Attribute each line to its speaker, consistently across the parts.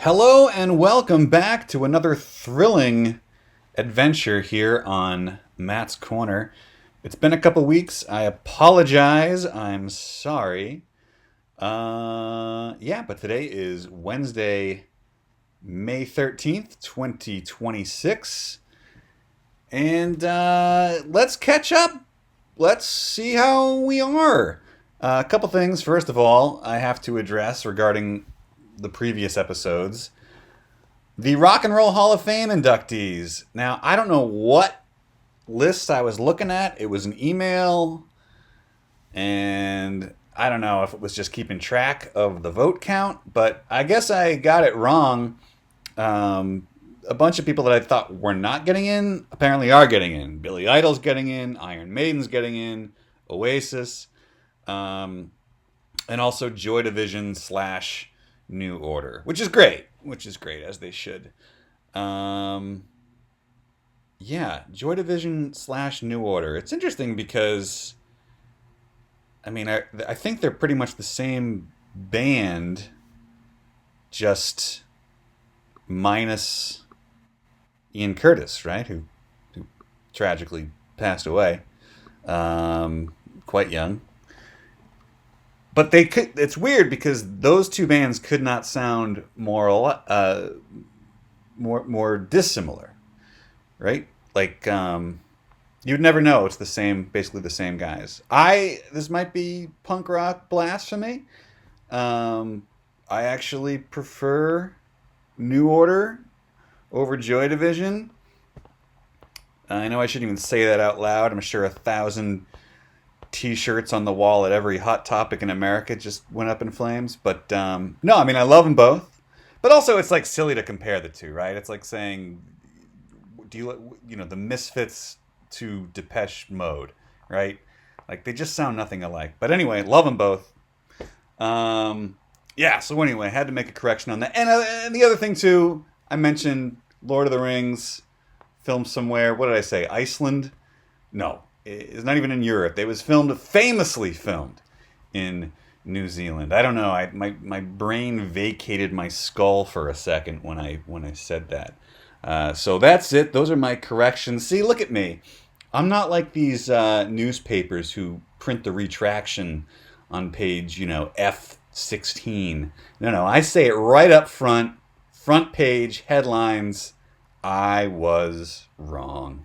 Speaker 1: Hello and welcome back to another thrilling adventure here on Matt's Corner. It's been a couple weeks. I apologize. I'm sorry. But today is Wednesday, May 13th, 2026. And let's catch up. Let's see how we are. A couple things. First of all, I have to address regarding the previous episodes. The Rock and Roll Hall of Fame inductees. Now, I don't know what list I was looking at. It was an email, and I don't know if it was just keeping track of the vote count, but I guess I got it wrong. A bunch of people that I thought were not getting in apparently are getting in. Billy Idol's getting in, Iron Maiden's getting in, Oasis, and also Joy Division slash New Order, which is great, as they should. Joy Division slash New Order. It's interesting because, I think they're pretty much the same band, just minus Ian Curtis, right? Who tragically passed away, quite young. But they could. It's weird because those two bands could not sound more dissimilar, right? Like you'd never know. It's basically the same guys. This might be punk rock blasphemy. I actually prefer New Order over Joy Division. I know I shouldn't even say that out loud. I'm sure 1,000 T-shirts on the wall at every Hot Topic in America just went up in flames. But no, I love them both. But also, it's like silly to compare the two, right? It's like saying, the Misfits to Depeche Mode, right? Like they just sound nothing alike. But anyway, love them both. So anyway, I had to make a correction on that. And the other thing too, I mentioned Lord of the Rings, filmed somewhere. What did I say? Iceland? No. It's not even in Europe. It was famously filmed in New Zealand. I don't know. My brain vacated my skull for a second when I said that. So that's it. Those are my corrections. See, look at me. I'm not like these newspapers who print the retraction on page, F16. No. I say it right up front page, headlines. I was wrong.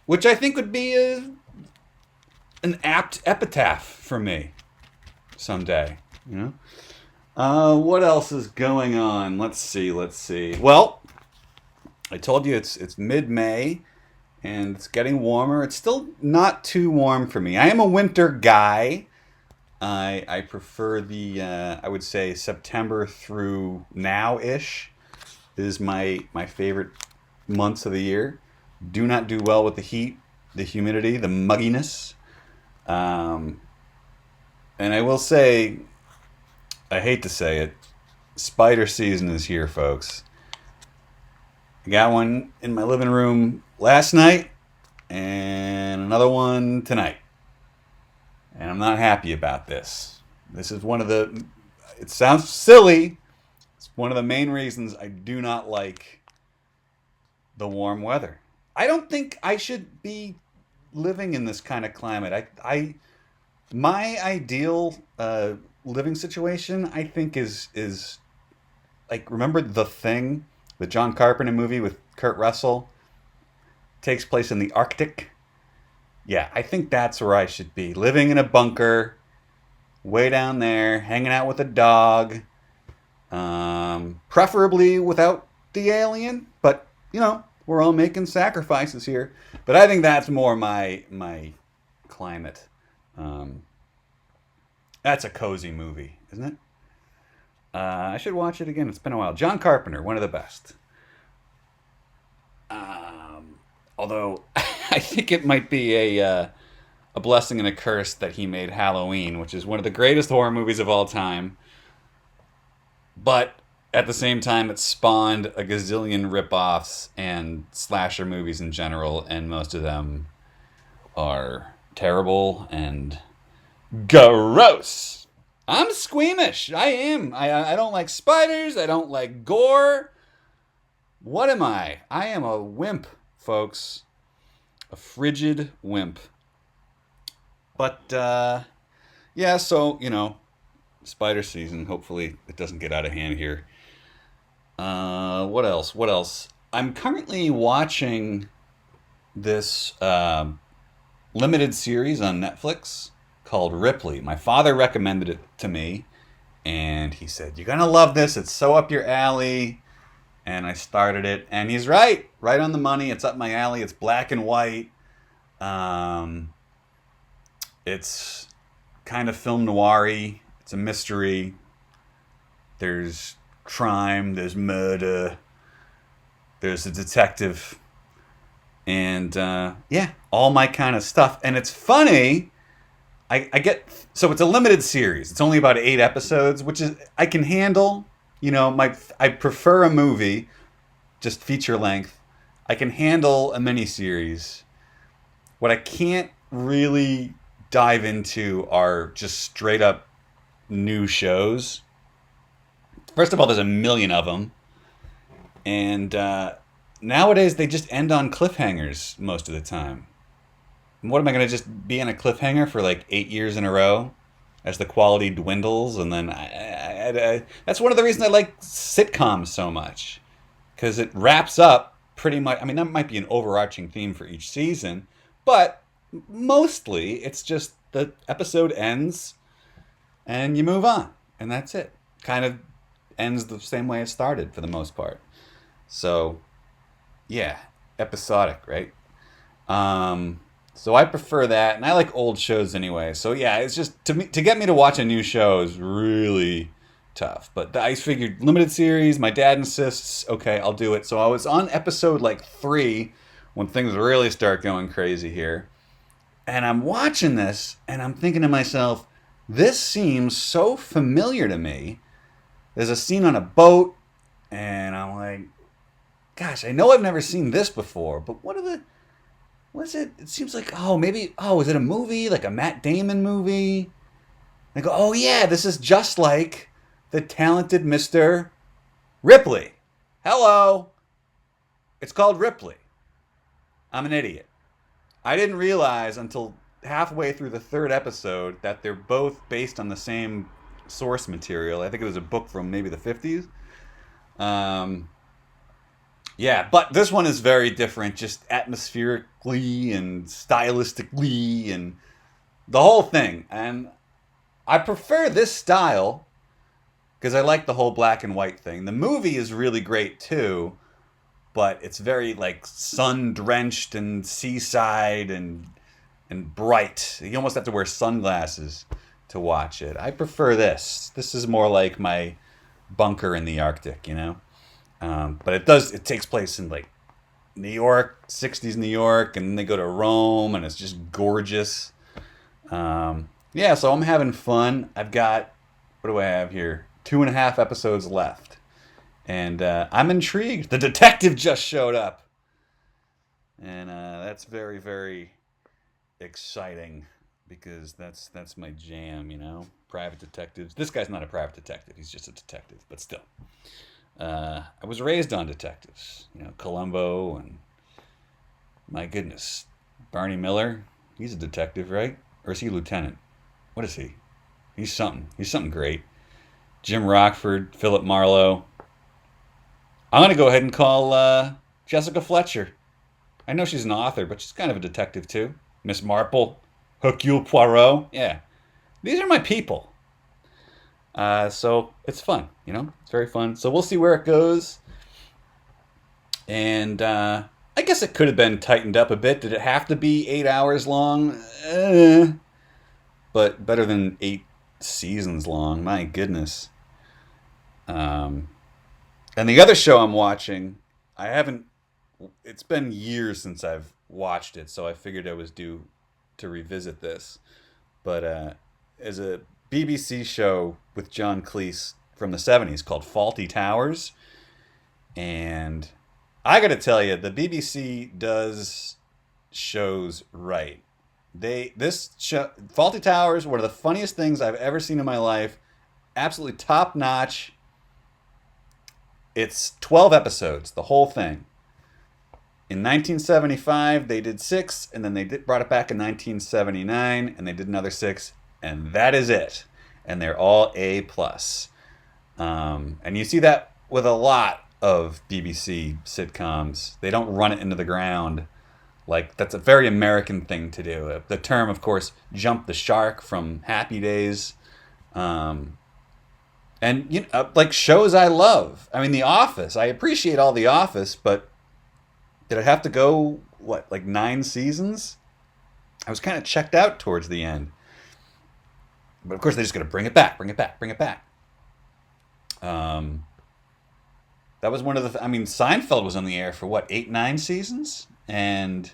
Speaker 1: Which I think would be an apt epitaph for me someday. What else is going on? Let's see. Well, I told you it's mid-May and it's getting warmer. It's still not too warm for me. I am a winter guy. I prefer I would say September through now-ish is my favorite months of the year. Do not do well with the heat, the humidity, the mugginess. And I will say, I hate to say it, spider season is here, folks. I got one in my living room last night and another one tonight. And I'm not happy about this. This is it sounds silly. It's one of the main reasons I do not like the warm weather. I don't think I should be living in this kind of climate. My ideal living situation, I think, is like, remember The Thing, the John Carpenter movie with Kurt Russell, takes place in the Arctic. Yeah, I think that's where I should be, living in a bunker, way down there, hanging out with a dog, preferably without the alien, but we're all making sacrifices here. But I think that's more my climate. That's a cozy movie, isn't it? I should watch it again. It's been a while. John Carpenter, one of the best. Although I think it might be a blessing and a curse that he made Halloween, which is one of the greatest horror movies of all time. But at the same time, it spawned a gazillion ripoffs and slasher movies in general, and most of them are terrible and gross. I'm squeamish. I am. I don't like spiders. I don't like gore. What am I? I am a wimp, folks. A frigid wimp. But, yeah, so, spider season. Hopefully it doesn't get out of hand here. What else? What else? I'm currently watching this limited series on Netflix called Ripley. My father recommended it to me, and he said, "You're gonna love this. It's so up your alley." And I started it, and he's right on the money. It's up my alley. It's black and white. It's kind of film noir-y. It's a mystery. There's crime. There's murder. There's a detective. And, yeah, all my kind of stuff. And it's funny. So it's a limited series. It's only about 8 episodes, which is, I can handle. I prefer a movie, just feature length. I can handle a miniseries. What I can't really dive into are just straight up new shows. First of all, there's a million of them. And nowadays, they just end on cliffhangers most of the time. What am I going to just be on a cliffhanger for like 8 years in a row as the quality dwindles? And then that's one of the reasons I like sitcoms so much. Because it wraps up pretty much. I mean, that might be an overarching theme for each season. But mostly, it's just the episode ends and you move on. And that's it. Kind of ends the same way it started for the most part. So, yeah, episodic, right? So I prefer that, and I like old shows anyway. So yeah, it's just to get me to watch a new show is really tough. But I figured limited series. My dad insists. Okay, I'll do it. So I was on episode like 3 when things really start going crazy here, and I'm watching this, and I'm thinking to myself, this seems so familiar to me. There's a scene on a boat, and I'm like, gosh, I know I've never seen this before, but what's it? It seems like, is it a movie? Like a Matt Damon movie? I go, oh yeah, this is just like the talented Mr. Ripley. Hello. It's called Ripley. I'm an idiot. I didn't realize until halfway through the 3rd episode that they're both based on the same source material. I think it was a book from maybe the 50s. Yeah, but this one is very different, just atmospherically and stylistically and the whole thing. And I prefer this style because I like the whole black and white thing. The movie is really great too, but it's very like sun-drenched and seaside and bright. You almost have to wear sunglasses to watch it. I prefer this. This is more like my bunker in the Arctic, But it takes place in like New York, 60s New York, and then they go to Rome, and it's just gorgeous. Yeah, so I'm having fun. I've got, what do I have here? 2.5 episodes left. And I'm intrigued. The detective just showed up. And that's very, very exciting because that's my jam, Private detectives. This guy's not a private detective. He's just a detective, but still. I was raised on detectives, Columbo, and my goodness, Barney Miller. He's a detective, right? Or is he a lieutenant? What is he? He's something. He's something great. Jim Rockford, Philip Marlowe. I'm going to go ahead and call Jessica Fletcher. I know she's an author, but she's kind of a detective too. Miss Marple, Hercule Poirot. Yeah. These are my people. So it's fun, It's very fun. So we'll see where it goes. And I guess it could have been tightened up a bit. Did it have to be 8 hours long? But better than 8 seasons long. My goodness. And the other show I'm watching, it's been years since I've watched it, so I figured I was due to revisit this. But as a BBC show with John Cleese from the 70s called Fawlty Towers. And I got to tell you, the BBC does shows right. This show, Faulty Towers, one of the funniest things I've ever seen in my life. Absolutely top notch. It's 12 episodes, the whole thing. In 1975, they did 6, and then brought it back in 1979, and they did another 6, and that is it. And they're all A plus. And you see that with a lot of BBC sitcoms. They don't run it into the ground. Like, that's a very American thing to do. The term, of course, jump the shark from Happy Days. And, like shows I love. I mean, The Office. I appreciate all The Office, but did it have to go, like 9 seasons? I was kind of checked out towards the end. But of course, they're just going to bring it back, bring it back, bring it back. That was one of the... I mean, Seinfeld was on the air for, 8, 9 seasons? And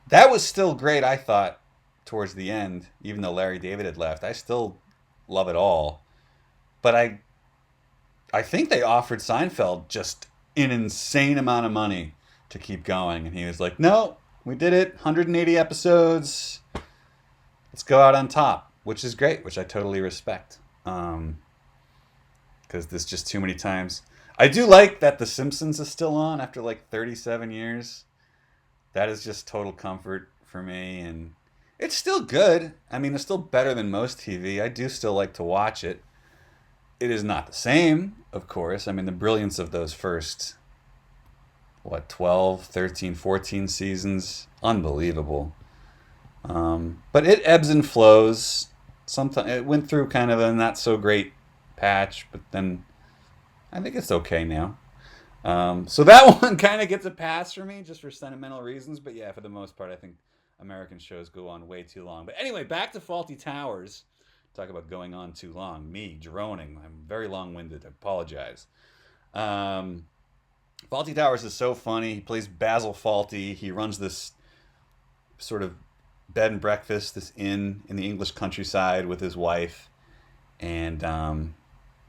Speaker 1: that was still great, I thought, towards the end. Even though Larry David had left. I still love it all. But I think they offered Seinfeld just an insane amount of money to keep going. And he was like, no, we did it. 180 episodes. Let's go out on top. Which is great, which I totally respect. Because there's just too many times. I do like that The Simpsons is still on after 37 years. That is just total comfort for me. And it's still good. I mean, it's still better than most TV. I do still like to watch it. It is not the same, of course. I mean, the brilliance of those first, 12, 13, 14 seasons, unbelievable. But it ebbs and flows. Sometimes it went through kind of a not so great patch, but then I think it's okay now. So that one kind of gets a pass for me, just for sentimental reasons. But yeah, for the most part, I think American shows go on way too long. But anyway, back to Faulty Towers. Talk about going on too long. Me droning. I'm very long-winded. I apologize. Faulty Towers is so funny. He plays Basil Fawlty. He runs this sort of bed and breakfast, this inn in the English countryside with his wife. And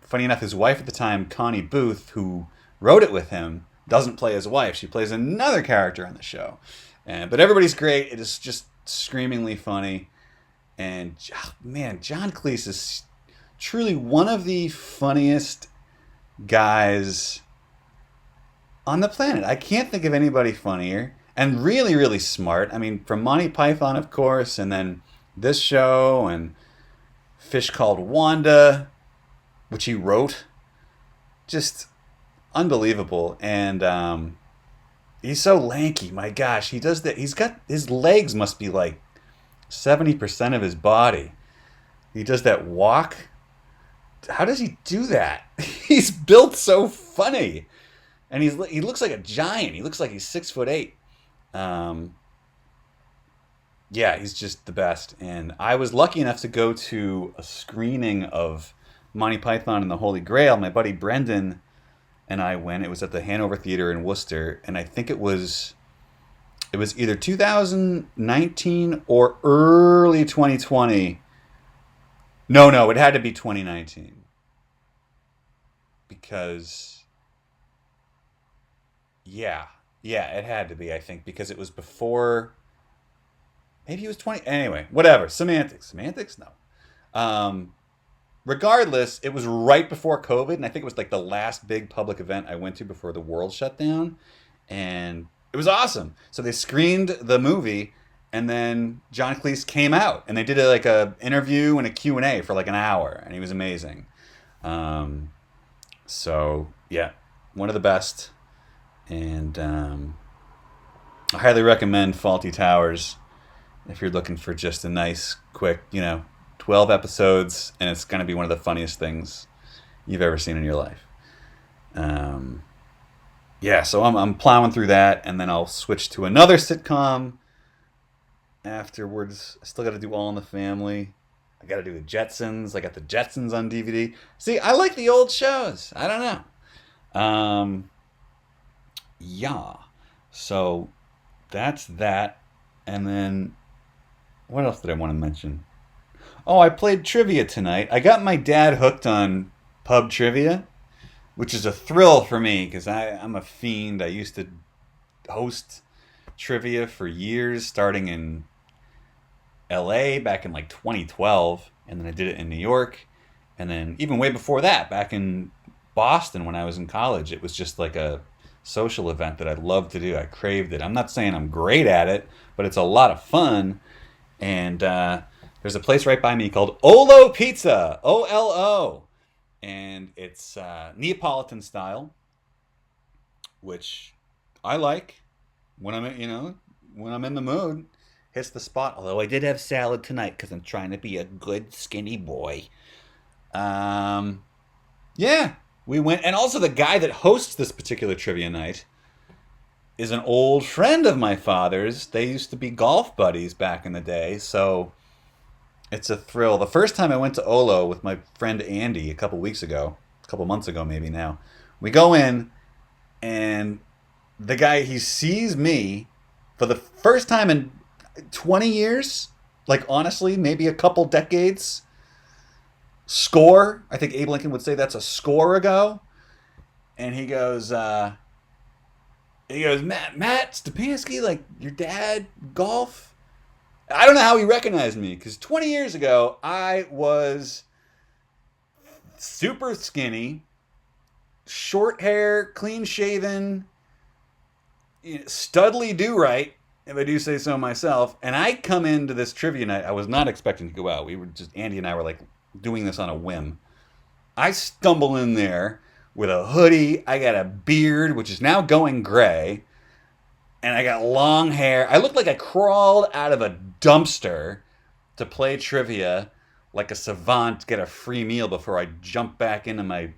Speaker 1: funny enough, his wife at the time, Connie Booth, who wrote it with him, doesn't play his wife. She plays another character on the show. But everybody's great. It is just screamingly funny. And, man, John Cleese is truly one of the funniest guys on the planet. I can't think of anybody funnier. And really, really smart. I mean, from Monty Python, of course, and then this show, and Fish Called Wanda, which he wrote. Just unbelievable. And he's so lanky. My gosh, he does that. His legs must be 70% of his body. He does that walk. How does he do that? He's built so funny. And he looks like a giant. He looks like he's 6'8". Yeah, he's just the best. And I was lucky enough to go to a screening of Monty Python and the Holy Grail. My buddy Brendan and I went. It was at the Hanover Theater in Worcester. And I think it was either 2019 or early 2020. No, it had to be 2019. Because, yeah, it had to be, I think, because it was before, maybe it was 20, anyway, whatever, semantics, no. Regardless, it was right before COVID, and I think it was the last big public event I went to before the world shut down, and it was awesome. So they screened the movie, and then John Cleese came out, and they did a interview and a Q&A for an hour, and he was amazing. So yeah, one of the best, and I highly recommend Faulty Towers if you're looking for just a nice, quick, 12 episodes, and it's going to be one of the funniest things you've ever seen in your life. Yeah, so I'm plowing through that, and then I'll switch to another sitcom afterwards. I still got to do All in the Family. I got to do the Jetsons. I got the Jetsons on DVD. See, I like the old shows. I don't know. Yeah. So that's that. And then what else did I want to mention? Oh, I played trivia tonight. I got my dad hooked on pub trivia, which is a thrill for me because I'm a fiend. I used to host trivia for years, starting in LA back in like 2012, and then I did it in New York, and then even way before that, back in Boston when I was in college. It was just like a social event that I loved to do. I craved it. I'm not saying I'm great at it, but it's a lot of fun. And there's a place right by me called Olo Pizza, OLO, and it's Neapolitan style, which I like when when I'm in the mood. Hits the spot. Although I did have salad tonight because I'm trying to be a good skinny boy. Yeah, we went, and also the guy that hosts this particular trivia night is an old friend of my father's. They used to be golf buddies back in the day, so it's a thrill. The first time I went to Olo with my friend Andy a couple months ago maybe now, we go in, and the guy, he sees me for the first time in 20 years, like honestly, maybe a couple decades. Score, I think Abe Lincoln would say that's a score ago. And he goes, Matt Stepanski, like your dad, golf? I don't know how he recognized me, because 20 years ago, I was super skinny, short hair, clean shaven, studly do-right, if I do say so myself. And I come into this trivia night, I was not expecting to go out. Andy and I were like doing this on a whim. I stumble in there with a hoodie. I got a beard, which is now going gray. And I got long hair. I looked like I crawled out of a dumpster to play trivia like a savant, get a free meal before I jump back into my,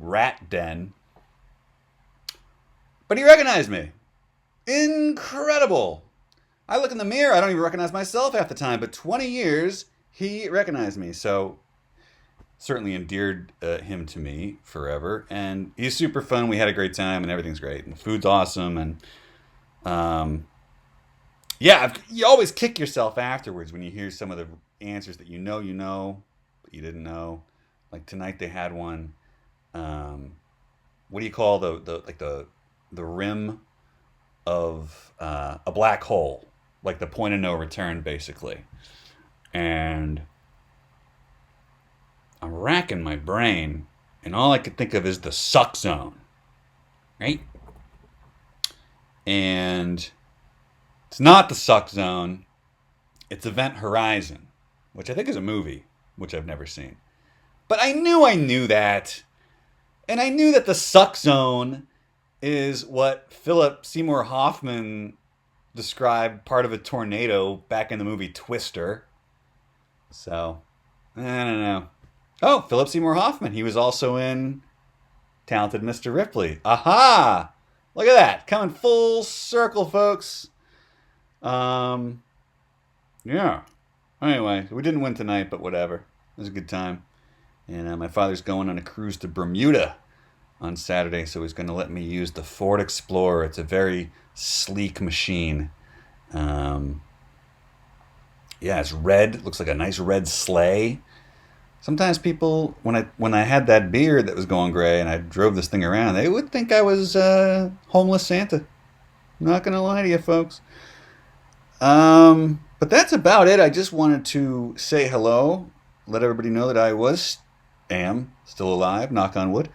Speaker 1: rat den. But he recognized me. Incredible. I look in the mirror, I don't even recognize myself half the time, but 20 years, he recognized me. So certainly endeared him to me forever. And he's super fun. We had a great time, and everything's great. And the food's awesome. And you always kick yourself afterwards when you hear some of the answers that you know, but you didn't know. Like tonight they had one. What do you call the rim of a black hole? Like the point of no return, basically. And I'm racking my brain, and all I could think of is the suck zone, right? And it's not the suck zone. It's Event Horizon, which I think is a movie, which I've never seen. But I knew that. And I knew that the suck zone is what Philip Seymour Hoffman described part of a tornado back in the movie Twister. So, I don't know. Oh, Philip Seymour Hoffman. He was also in Talented Mr. Ripley. Aha! Look at that. Coming full circle, folks. Yeah. Anyway, we didn't win tonight, but whatever. It was a good time. And my father's going on a cruise to Bermuda on Saturday, so he's going to let me use the Ford Explorer. It's a very sleek machine. It's red. It looks like a nice red sleigh. Sometimes people, when I had that beard that was going gray and I drove this thing around, they would think I was homeless Santa. I'm not going to lie to you, folks. But that's about it. I just wanted to say hello, let everybody know that I am still alive, knock on wood.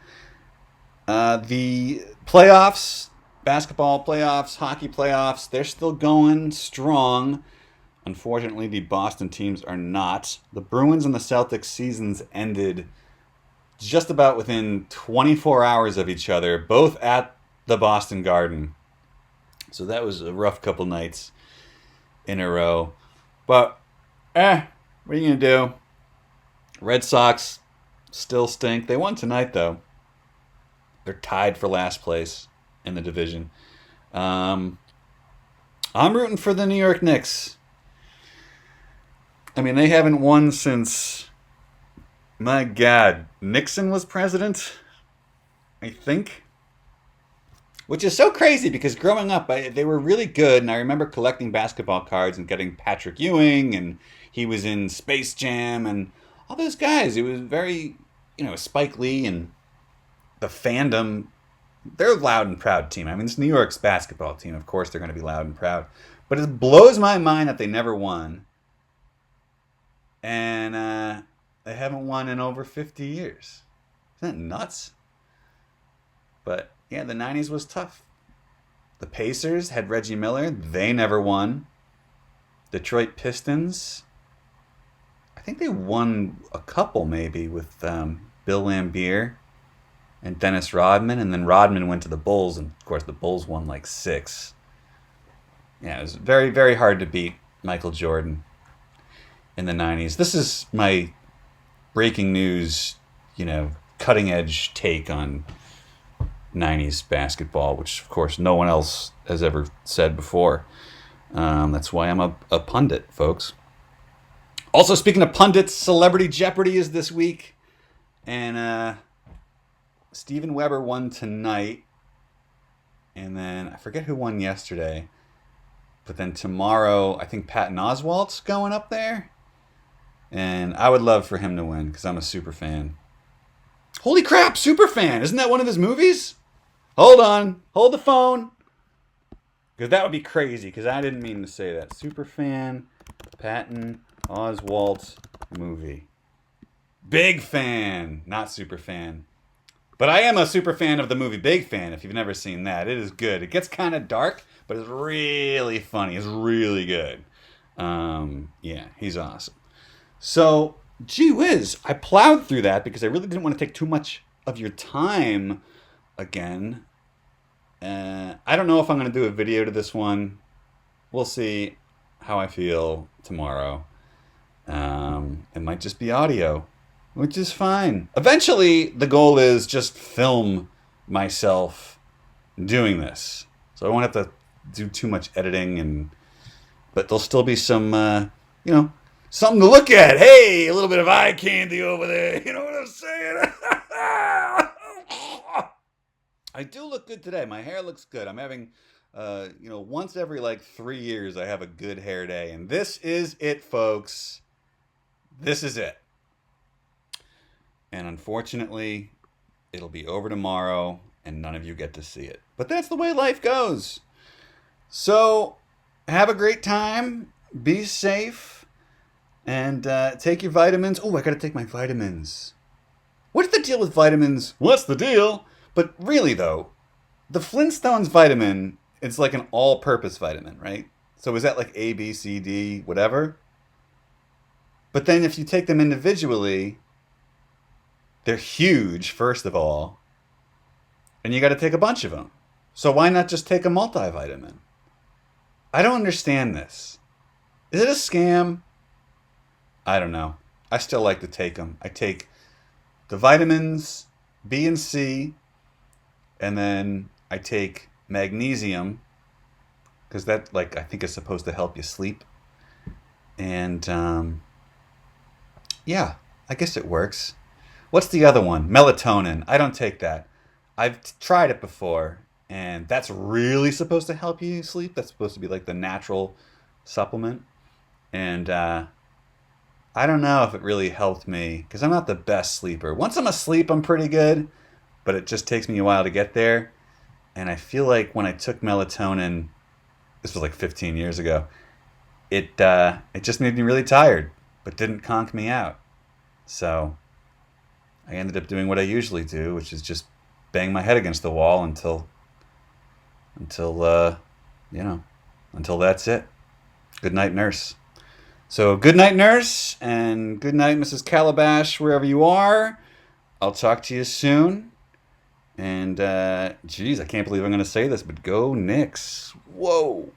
Speaker 1: The playoffs, basketball playoffs, hockey playoffs, they're still going strong. Unfortunately, the Boston teams are not. The Bruins and the Celtics seasons ended just about within 24 hours of each other, both at the Boston Garden. So that was a rough couple nights in a row. But, what are you going to do? Red Sox still stink. They won tonight, though. They're tied for last place in the division. I'm rooting for the New York Knicks. I mean, they haven't won since, my God, Nixon was president, I think. Which is so crazy because growing up, they were really good. And I remember collecting basketball cards and getting Patrick Ewing, and he was in Space Jam, and all those guys. It was very, Spike Lee and the fandom. They're a loud and proud team. I mean, it's New York's basketball team. Of course, they're going to be loud and proud. But it blows my mind that they never won. And they haven't won in over 50 years. Isn't that nuts? But yeah, the 90s was tough. The Pacers had Reggie Miller. They never won. Detroit Pistons, I think they won a couple maybe with Bill Laimbeer and Dennis Rodman. And then Rodman went to the Bulls. And of course the Bulls won like 6. Yeah, it was very, very hard to beat Michael Jordan in the 90s. This is my breaking news, cutting edge take on 90s basketball, which of course no one else has ever said before. That's why I'm a pundit, folks. Also, speaking of pundits, Celebrity Jeopardy is this week. And Steven Weber won tonight. And then I forget who won yesterday. But then tomorrow, I think Patton Oswalt's going up there. And I would love for him to win because I'm a super fan. Holy crap, super fan. Isn't that one of his movies? Hold on. Hold the phone. Because that would be crazy because I didn't mean to say that. Super fan, Patton Oswalt movie. Big fan, not super fan. But I am a super fan of the movie Big Fan, if you've never seen that. It is good. It gets kind of dark, but it's really funny. It's really good. Yeah, he's awesome. So, gee whiz, I plowed through that because I really didn't want to take too much of your time again. I don't know if I'm going to do a video to this one. We'll see how I feel tomorrow. It might just be audio, which is fine. Eventually, the goal is just film myself doing this. So I won't have to do too much editing, but there'll still be some, something to look at. Hey, a little bit of eye candy over there. You know what I'm saying? I do look good today. My hair looks good. I'm having, once every 3 years, I have a good hair day. And this is it, folks. This is it. And unfortunately, it'll be over tomorrow and none of you get to see it. But that's the way life goes. So, have a great time. Be safe. And take your vitamins. Oh, I got to take my vitamins. What's the deal with vitamins? What's the deal? But really, though, the Flintstones vitamin, it's like an all-purpose vitamin, right? So is that like A, B, C, D, whatever? But then if you take them individually, they're huge, first of all. And you got to take a bunch of them. So why not just take a multivitamin? I don't understand this. Is it a scam? I don't know. I still like to take them. I take the vitamins B and C, and then I take magnesium, because that, I think is supposed to help you sleep. And, yeah, I guess it works. What's the other one? Melatonin. I don't take that. I've tried it before, and that's really supposed to help you sleep. That's supposed to be the natural supplement. And, I don't know if it really helped me, because I'm not the best sleeper. Once I'm asleep, I'm pretty good, but it just takes me a while to get there. And I feel like when I took melatonin, this was 15 years ago, it just made me really tired, but didn't conk me out. So I ended up doing what I usually do, which is just bang my head against the wall until that's it. Good night, nurse. So good night, nurse, and good night, Mrs. Calabash, wherever you are. I'll talk to you soon. And, geez, I can't believe I'm going to say this, but go Knicks. Whoa.